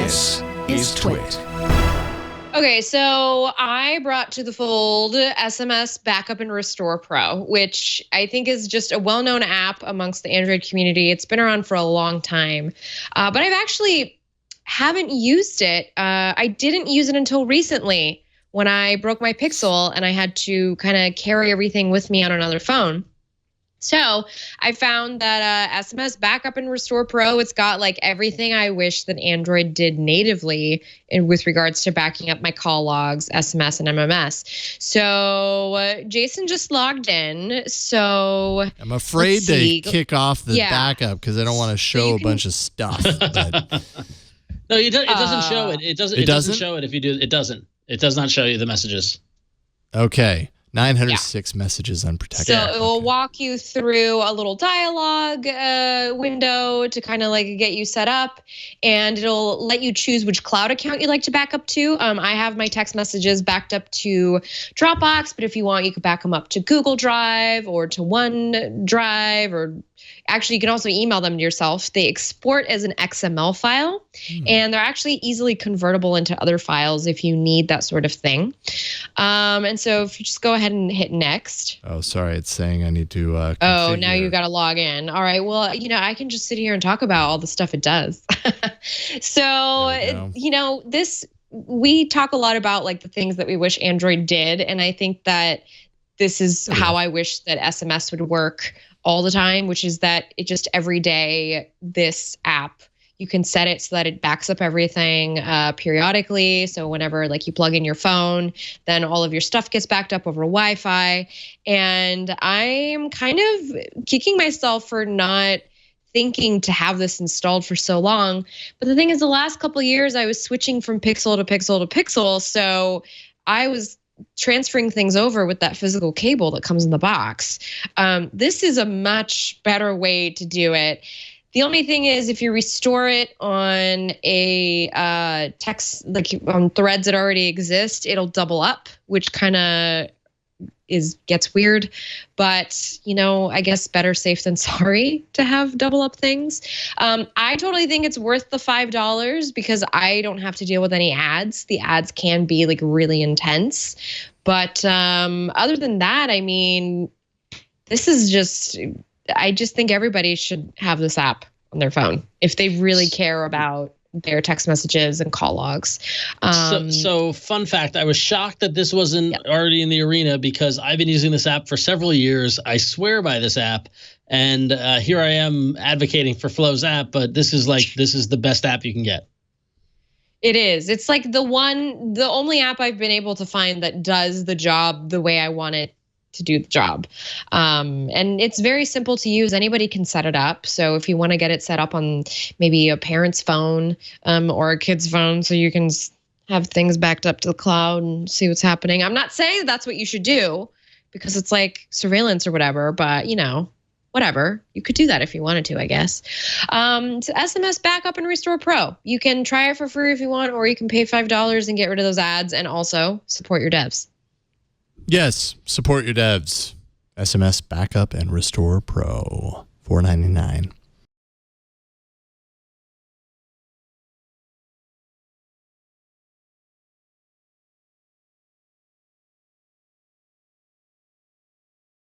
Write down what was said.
This is TWiT. Okay, so I brought to the fold SMS Backup and Restore Pro, which I think is just a well-known app amongst the Android community. It's been around for a long time, but I've actually haven't used it. I didn't use it until recently when I broke my Pixel and I had to kind of carry everything with me on another phone. So I found that SMS Backup and Restore Pro, it's got like everything I wish that Android did natively with regards to backing up my call logs, SMS, and MMS. So Jason just logged in. So I'm afraid they kick off the backup because I don't want to show a bunch of stuff. But... No, it doesn't show it. It doesn't show it if you do. It doesn't. It does not show you the messages. Okay. 906 messages unprotected. So it will walk you through a little dialogue window to kind of like get you set up, and it'll let you choose which cloud account you'd like to back up to. I have my text messages backed up to Dropbox, but if you want, you could back them up to Google Drive or to OneDrive, or actually you can also email them to yourself. They export as an XML file, and they're actually easily convertible into other files if you need that sort of thing. And so if you just go ahead and hit next. Oh, sorry. It's saying I need to configure. Oh, now you got to log in. All right. Well, I can just sit here and talk about all the stuff it does. So, we talk a lot about like the things that we wish Android did. And I think that this is how I wish that SMS would work all the time, which is that it just every day, this app, you can set it so that it backs up everything periodically. So whenever like you plug in your phone, then all of your stuff gets backed up over Wi-Fi. And I'm kind of kicking myself for not thinking to have this installed for so long. But the thing is, the last couple of years, I was switching from Pixel to Pixel to Pixel. So I was transferring things over with that physical cable that comes in the box. This is a much better way to do it. The only thing is, if you restore it on a text, like on threads that already exist, it'll double up, which kind of gets weird. But, I guess better safe than sorry to have double up things. I totally think it's worth the $5 because I don't have to deal with any ads. The ads can be like really intense. But other than that, I mean, this is just... I just think everybody should have this app on their phone if they really care about their text messages and call logs. So fun fact, I was shocked that this wasn't already in the arena because I've been using this app for several years. I swear by this app. And here I am advocating for Flo's app, but this is the best app you can get. It is. It's like the only app I've been able to find that does the job the way I want it to do the job. And it's very simple to use. Anybody can set it up. So if you want to get it set up on maybe a parent's phone or a kid's phone, so you can have things backed up to the cloud and see what's happening. I'm not saying that's what you should do because it's like surveillance or whatever, but whatever. You could do that if you wanted to, I guess. So SMS Backup and Restore Pro. You can try it for free if you want, or you can pay $5 and get rid of those ads and also support your devs. Yes, support your devs. SMS Backup and Restore Pro, $4.99.